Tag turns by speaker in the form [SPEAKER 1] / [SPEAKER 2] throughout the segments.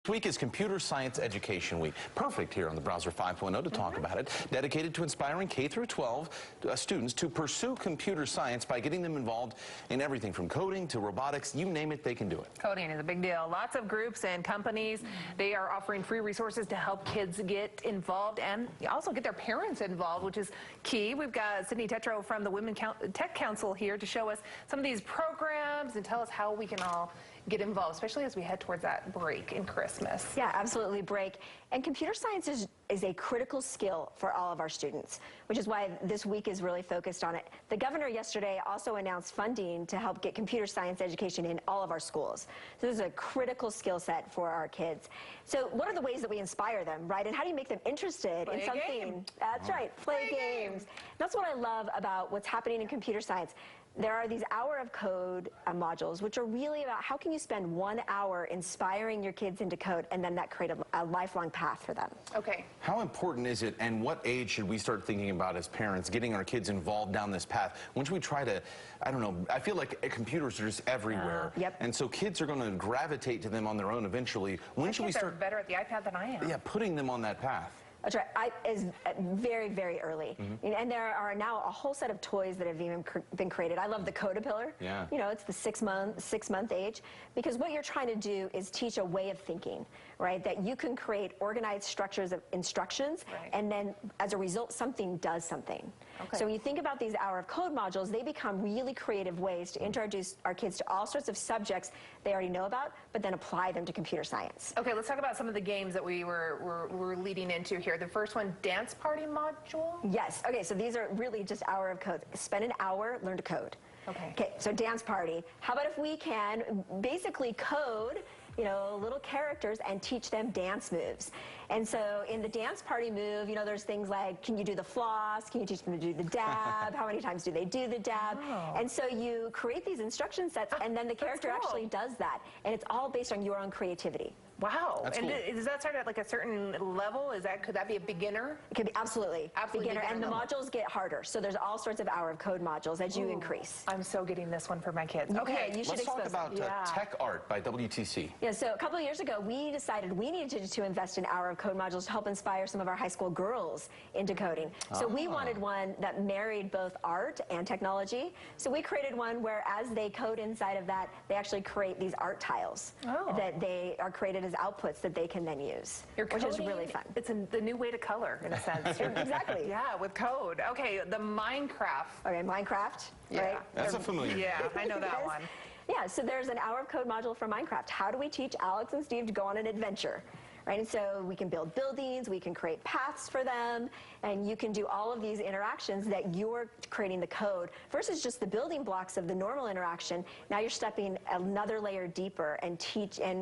[SPEAKER 1] This week is Computer Science Education Week. Perfect here on the Browser 5.0 to talk about it. Dedicated to inspiring K through 12 students to pursue computer science by getting them involved in everything from coding to robotics. You name it, they can do it.
[SPEAKER 2] Coding is a big deal. Lots of groups and companies, they are offering free resources to help kids get involved and also get their parents involved, which is key. We've got Sydney Tetro from the Women Tech Council here to show us some of these programs and tell us how we can all get involved, especially as we head towards that break in Christmas.
[SPEAKER 3] Yeah, absolutely, break. And computer science is a critical skill for all of our students, which is why this week is really focused on it. The governor yesterday also announced funding to help get computer science education in all of our schools. So this is a critical skill set for our kids. So what are the ways that we inspire them, right? And how do you make them interested in something? That's right, play games. That's what I love about what's happening in computer science. There are these hour of code modules, which are really about how can you spend 1 hour inspiring your kids into code and then that create a lifelong path for them. Okay.
[SPEAKER 1] How important is it, and what age should we start thinking about as parents, getting our kids involved down this path? When should we try to, I don't know, I feel like computers are just everywhere.
[SPEAKER 3] Yep.
[SPEAKER 1] And so kids are going to gravitate to them on their own eventually. When should we start?
[SPEAKER 2] They're better at the iPad than I am.
[SPEAKER 1] Yeah, putting them on that path.
[SPEAKER 3] That's right. Is very, very early. And there are now a whole set of toys that have even been created. I love the Codapillar.
[SPEAKER 1] Yeah.
[SPEAKER 3] You know, it's the six month age. Because what you're trying to do is teach a way of thinking, right? That you can create organized structures of instructions, and then as a result, something does something. Okay. So when you think about these hour of code modules, they become really creative ways to introduce our kids to all sorts of subjects they already know about, but then apply them to computer science.
[SPEAKER 2] Okay, let's talk about some of the games that we were leading into here. The first one, dance party module?
[SPEAKER 3] Yes. Okay, so these are really just hour of code. Spend an hour, learn to code. Okay, so dance party. How about if we can basically code, you know, little characters and teach them dance moves. And so in the dance party move, you know, there's things like, can you do the floss? Can you teach them to do the dab? How many times do they do the dab? Oh. And so you create these instruction sets, and then the character actually does that. And it's all based on your own creativity.
[SPEAKER 2] Wow.
[SPEAKER 1] That's
[SPEAKER 2] and
[SPEAKER 1] cool.
[SPEAKER 2] Does that start at like a certain level? Could that be a beginner?
[SPEAKER 3] It could be absolutely beginner. And the modules get harder. So there's all sorts of hour of code modules as you increase.
[SPEAKER 2] I'm so getting this one for my kids.
[SPEAKER 3] Okay, you should
[SPEAKER 1] Let's talk about Tech Art by WTC.
[SPEAKER 3] Yeah, so a couple of years ago, we decided we needed to invest in hour of code modules to help inspire some of our high school girls into coding. So we wanted one that married both art and technology. So we created one where as they code inside of that, they actually create these art tiles that they are created as outputs that they can then use, which is really fun.
[SPEAKER 2] It's the new way to color, in a sense.
[SPEAKER 3] Exactly.
[SPEAKER 2] Yeah, with code. Okay, the Minecraft.
[SPEAKER 3] Okay, Minecraft, right?
[SPEAKER 1] That's a familiar.
[SPEAKER 2] Yeah, I know that one.
[SPEAKER 3] Yeah, so there's an hour of code module for Minecraft. How do we teach Alex and Steve to go on an adventure? Right, and so we can build buildings, we can create paths for them, and you can do all of these interactions that you're creating the code versus just the building blocks of the normal interaction. Now you're stepping another layer deeper and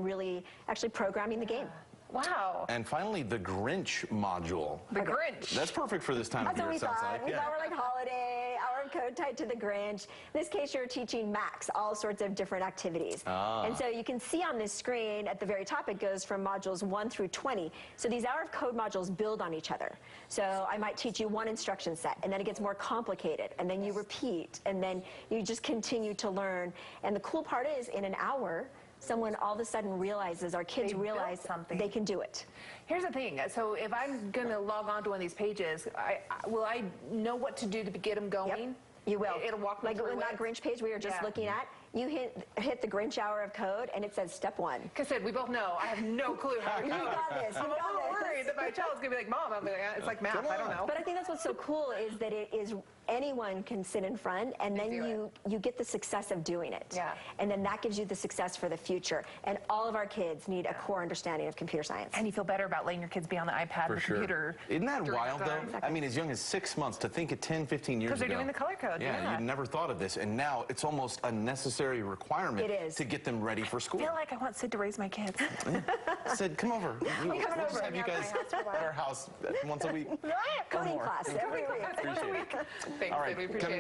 [SPEAKER 3] really actually programming the game.
[SPEAKER 2] Wow.
[SPEAKER 1] And finally, the Grinch module.
[SPEAKER 2] The Grinch.
[SPEAKER 1] That's perfect for this time of year, it sounds like.
[SPEAKER 3] We thought we're like holiday, hour of code tied to the Grinch. In this case, you're teaching Max all sorts of different activities. And so you can see on this screen at the very top, it goes from modules 1 through 20. So these hour of code modules build on each other. So I might teach you one instruction set, and then it gets more complicated, and then you repeat, and then you just continue to learn. And the cool part is, in an hour, someone all of a sudden realizes, our kids realize they can do it.
[SPEAKER 2] Here's the thing. So if I'm going to log on to one of these pages, will I know what to do to get them going?
[SPEAKER 3] Yep. You will.
[SPEAKER 2] It'll walk me through
[SPEAKER 3] in that Grinch page we were just looking at, you hit the Grinch hour of code, and it says step 1.
[SPEAKER 2] Because we both know I have no clue how to code.
[SPEAKER 3] You got this.
[SPEAKER 2] I'm a little worried that my child's going to be like, Mom, it's like math, I don't know.
[SPEAKER 3] But I think that's what's so cool is that it is anyone can sit in front, and then you get the success of doing it. Yeah. And then that gives you the success for the future. And all of our kids need a core understanding of computer science.
[SPEAKER 2] And you feel better about letting your kids be on the iPad or computer.
[SPEAKER 1] Isn't that wild, though? Exactly. I mean, as young as 6 months, to think of 10, 15 years ago.
[SPEAKER 2] Because they're doing the color code.
[SPEAKER 1] Yeah, you'd never thought of this. And now it's almost a necessary requirement to get them ready for school.
[SPEAKER 2] I feel like I want Sid to raise my kids.
[SPEAKER 1] Sid, come over. We'll just have you guys at our house once a week.
[SPEAKER 3] Coding class every week.
[SPEAKER 1] Appreciate it.
[SPEAKER 2] Thanks, Sid. We appreciate it.